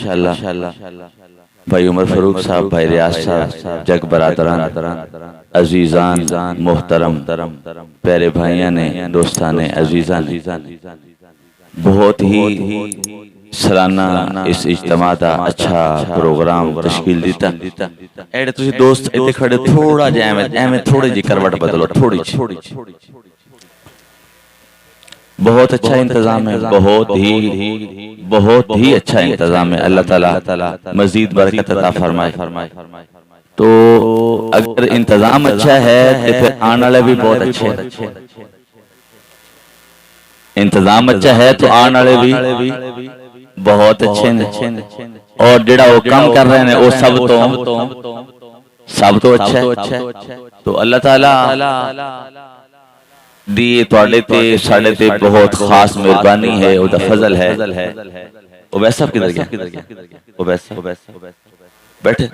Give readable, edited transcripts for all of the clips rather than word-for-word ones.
इंशाअल्लाह भाई उमर फारूक साहब, भाई रियाज साहब, जग बरादरान, अजीजान, मोहतरम प्यारे भाइयों ने, दोस्तान ने, अजीजान ने, बहुत ही सालाना इस इज्तिमा का अच्छा प्रोग्राम तश्कील दिता। एडे तुसी दोस्त इतने खड़े, थोड़ा जिहा एवें थोड़ी जी करवट बदलो, थोड़ी बहुत अच्छा इंतजाम है, बहुत ही अच्छा इंतजाम है। अल्लाह ताला मजीद बरकत अता फरमाए। तो अगर इंतजाम अच्छा है तो फिर आने वाले भी बहुत अच्छे हैं। इंतजाम अच्छा है तो आने वाले भी बहुत अच्छे हैं, और जेड़ा वो काम कर रहे हैं वो सब तो अच्छा है। तो अल्लाह ताला दी तुहाडे ते साडे ते बहुत खास मेहरबानी है, ओदा फजल है। उबैस साहब किधर गया? उबैस बैठे।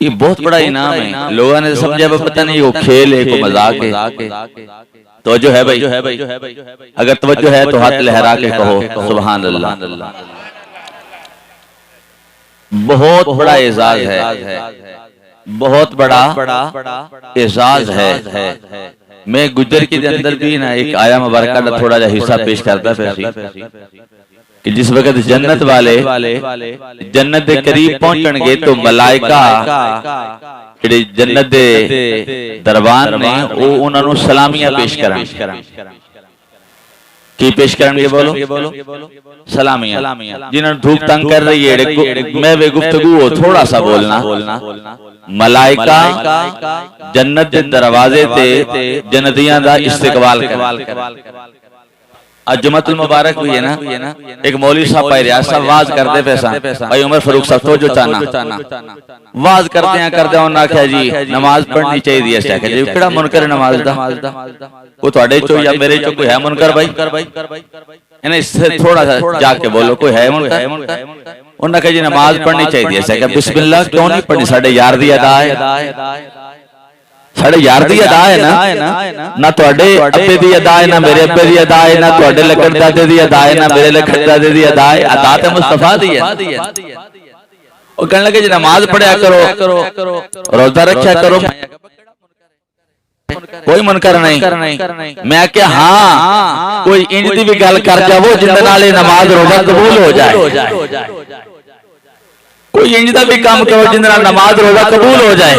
ये बहुत बड़ा इनाम है। लोगों ने समझा पता नहीं वो खेल है, को मजाक है। तो जो है भाई, अगर तवज्जो है तो हाथ लहरा के कहो सुभान अल्लाह। बहुत बड़ा एजाज है, बहुत बड़ा एजाज है। मैं गुजर के अंदर भी ना एक आया मुबारक का थोड़ा सा हिस्सा पेश करता कि जिस वक्त जन्नत वाले जन्नत के करीब पहुंचणगे तो मलाइका जेडे जन्नत दे दरबार ने वो उन्होंने सलामियां पेश करन। की पेश करेंगे? बोलो सलामियां। जिन्होंने धूप तंग कर रही है, मैं वे गुफ्तगू हो थोड़ा सा बोलना। मलाइका जन्नत के दरवाजे ते जन्नतियां दा इस्तकबाल कर। आज जुमतुल मुबारक भी है ना, एक मौलवी साहब भाई रियाज साहब वाज करते पैसा, भाई उमर फारूक साहब तो जो चाहना वाज करते उन्होंने आख्या जी नमाज पढ़नी चाहिए। ऐसा आख्या जी केड़ा मुनकर नमाज दा? वो तुहाडे चो या मेरे चो कोई है मुनकर? भाई इन्हें इससे थोड़ा सा जाके बोलो, कोई है मुनकर? उन्होंने कहा जी नमाज पढ़नी चाहिए। ऐसा आख्या बिस्मिल्लाह क्यों नहीं पढ़नी? साडे यार दी अदा है, साडे यार दी अदा है ना तुहाडे अब्बे दी अदा है, ना मेरे अब्बे दी अदा है, ना तुहाडे लखन दादे दी अदा है, ना मेरे लखन दादे दी अदा है। अदा तो मुस्तफा दी है। वो कहने लगे जी नमाज पढ़या करो, रोजा रखा करो, कोई मुनकर नहीं। मैं क्या हाँ कोई इंज दी भी गल कर जावो जिंदे नाल नमाज रोजा कबूल हो जाए। कोई इंज दा भी काम करो जिंदे नाल नमाज रोजा कबूल हो जाए।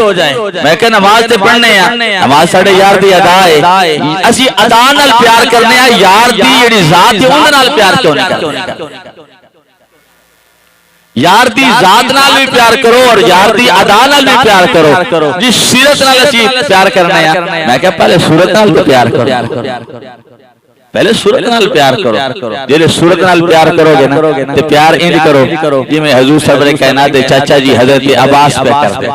मैं क्या नमाज ते पढ़ने आ, नमाज साडे यार दी अदा है। असी अदा नाल प्यार करने आ, यार दी जेड़ी जात है उहदे नाल प्यार क्यों नहीं करते? यार दी जात नाल भी प्यार करो और यार दी अदा नाल भी प्यार करो। जी सीरत नाल असी प्यार करने आ, मैं क्या पहले सूरत नाल तो प्यार करो, पहले सूरत नाल प्यार करो। जेले सूरत नाल प्यार करोगे ना तो प्यार इंज करो जिवें हुजूर सरवरे कायनात दे चाचा जी हजरत अब्बास पे करते,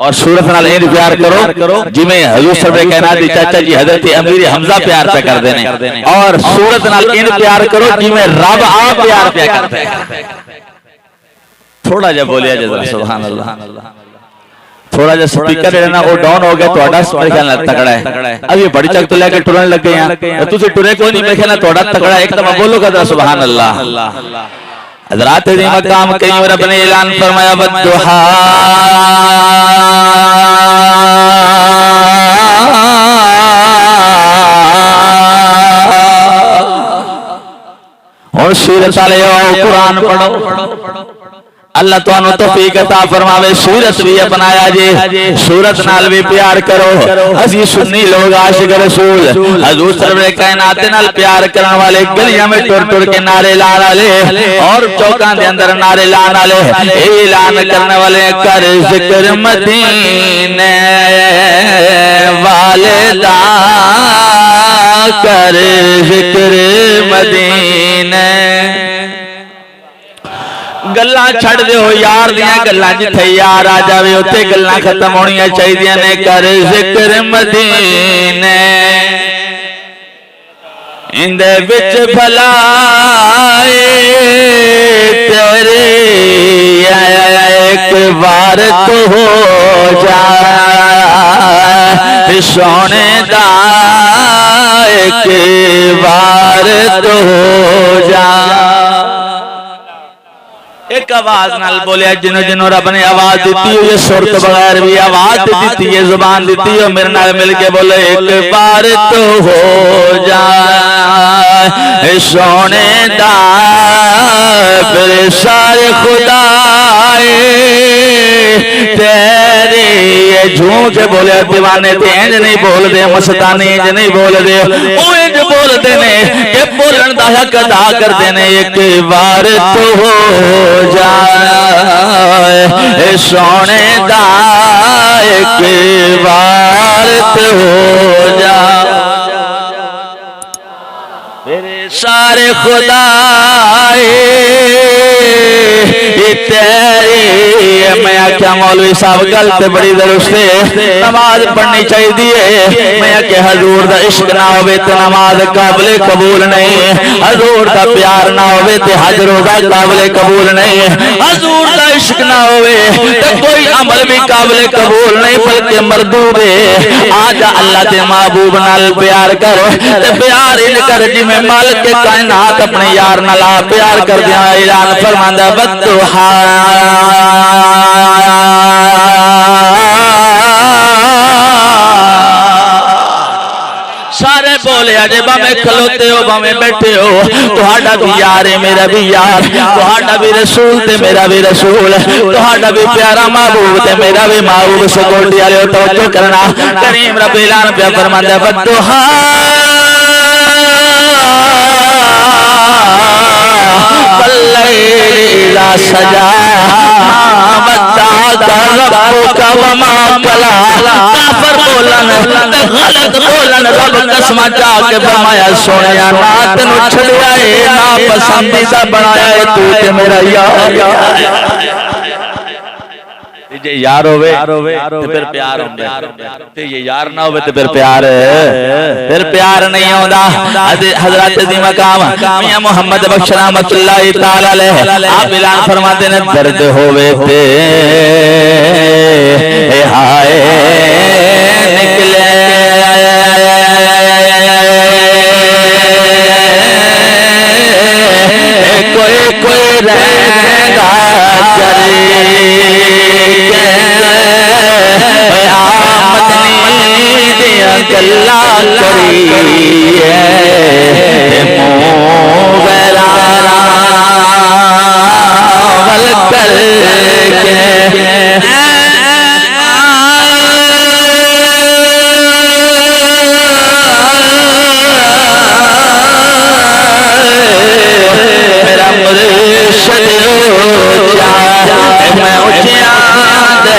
और सूरत नाल इंज प्यार करो जिवें हुजूर सरवरे कायनात दे चाचा जी हजरत अमीर हमजा प्यार पे करदे ने, और सूरत नाल इंज प्यार करो जिवें रब आप प्यार पे करते हैं। थोड़ा जा बोलिया जरा सुभान अल्लाह। थोड़ा जा स्पीकर है ना वो डाउन हो गया, थोड़ा मेरे ख्याल नाल तगड़ा है। अब ये बड़ी चक तो लेके टुरन लग गए हैं, तुझे टुरे कोई नहीं, मेरे ख्याल नाल थोड़ा तगड़ा एकदम बोलो कदर सुभान अल्लाह। हजरात दी मकाम कई रब ने ऐलान फरमाया बद्दुहा और सूरत वाले कुरान पढ़ो। अल्लाह तुहानू तौफीक अता फरमावे। सूरत भी अपनाया जे, सूरत नाल भी प्यार करो। असी सुन्नी लोग आशिक रसूल हुजूर सरवरे कायनात नाल प्यार करने वाले, गलियां में टुर के नारे लाने वाले और चौकां दे अंदर नारे लाने वाले, ऐलान करने वाले कर जिक्र मदीने वाले दा, कर जिक्र मदीने। गल्लां छड़ दे हो यार दियां गल्लां, जिथे यार आ जावे उत्थे गल्लां खत्म होनियां चाहिए ने। कर जिक्र मदीने इंदे विच भलाए तेरे एक बार तो हो जाए, सोने दा एक बार तो हो जाए। एक आवाज नाल बोलिया जिन्हों जिन्हों रब ने आवाज दी है सुर तो बगैर भी आवाज दी है जुबान दी है मेरे नाल मिल के बोले एक बार तो हो जाए सोने दा फिर सारे खुदाए तेरे ये झूठ बोले दीवाने ते इंज नहीं बोल दे मस्तानी इंज नहीं बोल दे ओ इंज बोलते ने कि बोलन दा हक अदा करते ने एक बार तो हो जाए सोने दा एक बार तो हो जाए मेरे सारे खुदाए तेरी मैं आख्या मौलवी साहब गल ते बड़ी दुरुस्त है नमाज पढ़नी चाहिए मैं आख्या हजूर दा इश्क ना होवे ते नमाज काबिल कबूल नहीं हजूर दा प्यार ना होवे ते हज रोजा काबिल कबूल नहीं हजूर दा इश्क ना होवे ते कोई अमल भी काबिल कबूल नहीं बल्कि मरदूद है आज अल्लाह दे महबूब नाल प्यार कर ते प्यार इन कर जिवें मालिक के कायनात अपने यार नाल प्यार कर दिया ऐलान फरमांदा बद्दुहा सारे बोले अजे भावें खलोते हो भावें बैठे हो तुहाडा भी यार है मेरा भी यार तुहाडा भी रसूल ते मेरा भी रसूल तुहाडा भी प्यारा महबूब ते मेरा भी महबूब सिक्योरिटी वाले तवज्जो करना करीम रब ऐलान पे फरमांदा बद्दुहा वल्लैला सजा काफिर बोलन गलत बोलन रब कसम जाके फरमाया सोनिया ना तेनु छड़िया है ना पसंदीदा बनाया है तू ते मेरा यार जे यार होवे ते फिर प्यार होंदा ते ये यार ना होवे ते फिर प्यार नहीं होंदा हजरत दी मकाम मियां मोहम्मद बख्श रहमतुल्लाह तआला अलैह आप ऐलान फरमाते ने दर्द होवे ते हाय निकले कोई कोई रहेगा गल्ला करी वल कर मेरा मुर्शिद मैं उचिया दे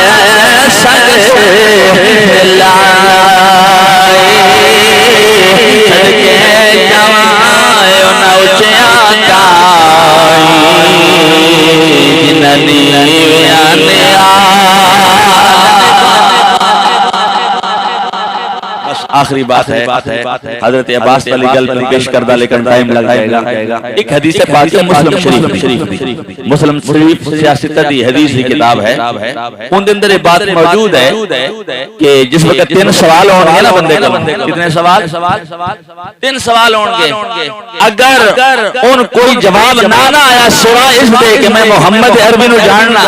सकला आखिरी बात है हजरत अब्बास अली गल पेश करदा लेकिन टाइम लग जाएगा एक हदीस पाक है मुस्लिम शरीफ सियासत दी हदीस की किताब है उन दिन ये बात मौजूद है कि जिस वक्त 3 सवाल होंगे ना बंदे को कितने सवाल 3 सवाल होंगे अगर उन कोई जवाब ना आया सिवाय इस दे कि मैं मोहम्मद अरबी नु जानना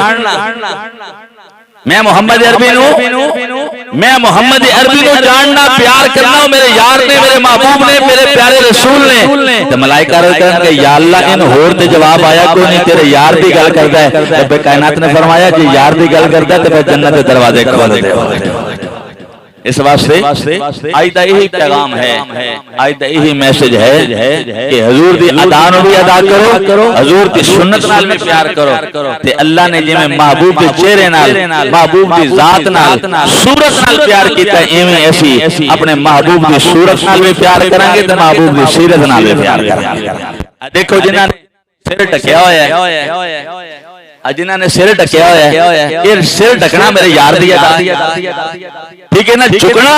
मैं मोहम्मद अरबी नु जानना प्यार करना मेरे यार ने मेरे महबूब ने मेरे प्यारे रसूल ने ते मलाइका कहन के या अल्लाह इन होर ते जवाब आया कोई नहीं तेरे यार दी गल करदा है रब कायनात ने फरमाया कि यार दी गल करदा ते फिर जन्नत दे दरवाजे खोल दे इस वास्ते आज दा यही पैगाम है आज दा यही मैसेज है कि हुजूर दी अदा नु भी अदा करो हुजूर दी सुन्नत नाल भी प्यार करो ते अल्लाह ने जिवें महबूब दे चेहरे नाल महबूब दी जात नाल सूरत नाल प्यार कीता एवें ऐसी अपने महबूब दी सूरत नाल भी प्यार करांगे ते महबूब दी सीरत नाल भी प्यार करांगे देखो जिन्हां ने सिर ढकिया होया है जिन्हां ने सिर ढकिया होया है ये सिर ढकना मेरे यार दी अदा ठीक है ना झुकना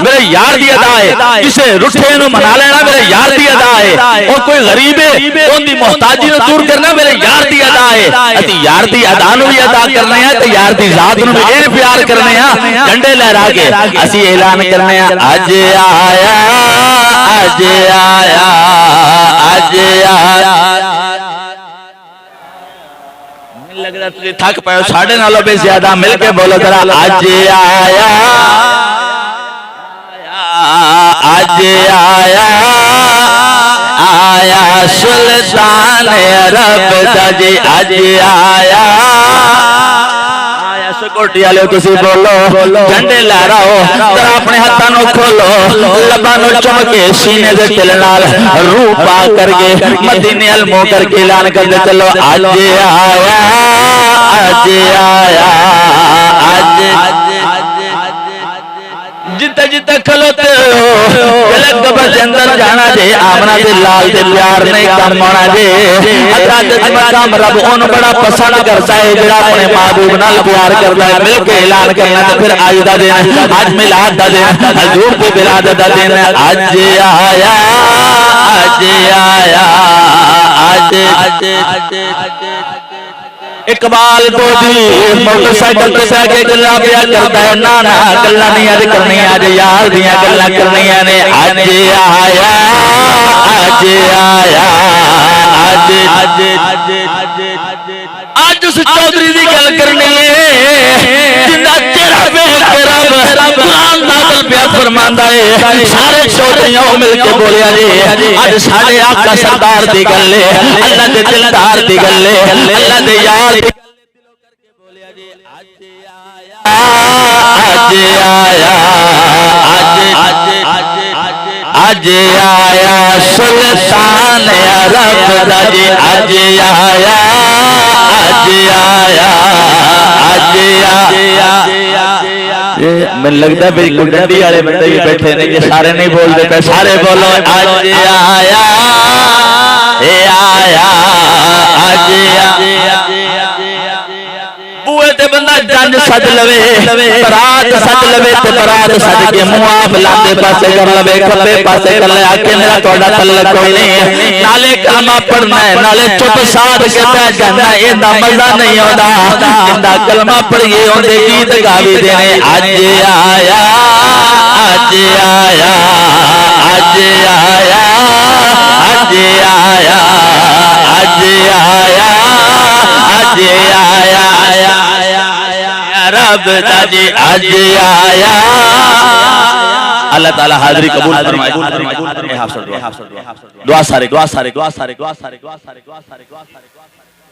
मेरे यार दी अदा है किसे रुठे नु मना लेना मेरे यार दी अदा है और कोई गरीब है ओंदी मोहताजी नु दूर करना मेरे यार दी अदा है अति यार दी अदा नु भी अदा करने है ते यार दी जात नु भी प्यार करने हैं झंडे लहरा के असि ऐलान करने हैं आज आया आज आया आज आया लग रहा तुझे थक पाओ साढ़े नालों भी ज्यादा मिलके बोलो जरा आज आया आज आया आया सुल्तान अरब दा जी आज आया सिक्योरिटी वाले तुसी बोलो झंडे लहराओ जरा अपने हाथों नु खोलो लबां नु चुम के सीने दे तिल नाल रूह पा करके मदीने अल मुंह करके ऐलान करते चलो आज आया आज आया आज जिते जिते खलोते हो कबर के अंदर जाना जे आमना दे लाल दे प्यार नहीं कम होना जे हजरत मकाम रब उन बड़ा पसंद करता है जेड़ा अपने महबूब नाल प्यार करता है मिलके ऐलान करना तो फिर आज दा दिन आज मिलाद दा दिन हजूर की विलादत दा दिन आज आया आज आया आज इकबाल को दी मोटरसाइकिल पे बैठ के गल्ला पिया करता है ना ना गल्ला नहीं आज करनी आज यार दियां गल्ला करनियां ने आज आया आज आया आज आज उस चौधरी दी गल करनी है जिंदा चेहरा वेख के रब कुरान नाज़िल पिया फरमांदा है सारे चौधरियां मिलके बोलिया जी आज साडे आका सरदार दी गल है अल्लाह दे दिलदार दी गल है अल्लाह दे यार दी आज आया आज आया सुल्तान अरब दा जी आज आया आज आया मैंने लगता है कोई गड्डी वाले बंदे भी बैठे ने ये सारे नहीं बोलते पे सारे बोलो आज आया आया आज बुए ते बंदा जंज सज लवे बरात सज लवे ते बरात सज के मुंह आप लाते पासे कर लवे खब्बे पासे कर ले आके मेरा तोड़ा तल्लक कोई नहीं नाले कलमा पढ़ना है नाले चुप साध के बैठ जाना इंदा मजा नहीं आंदा इंदा कलमा पढ़िए ओंदे गीत गावी देने आज आया आज आया आज आया आज आया आज आया आज आया रब दा जी आज आया अल्लाह ताला हाज़िरी कबूल फरमाए दुआ सारे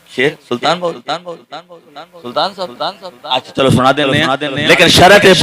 शेर सुल्तान साहब अच्छा चलो सुना दें लेकिन शर्त है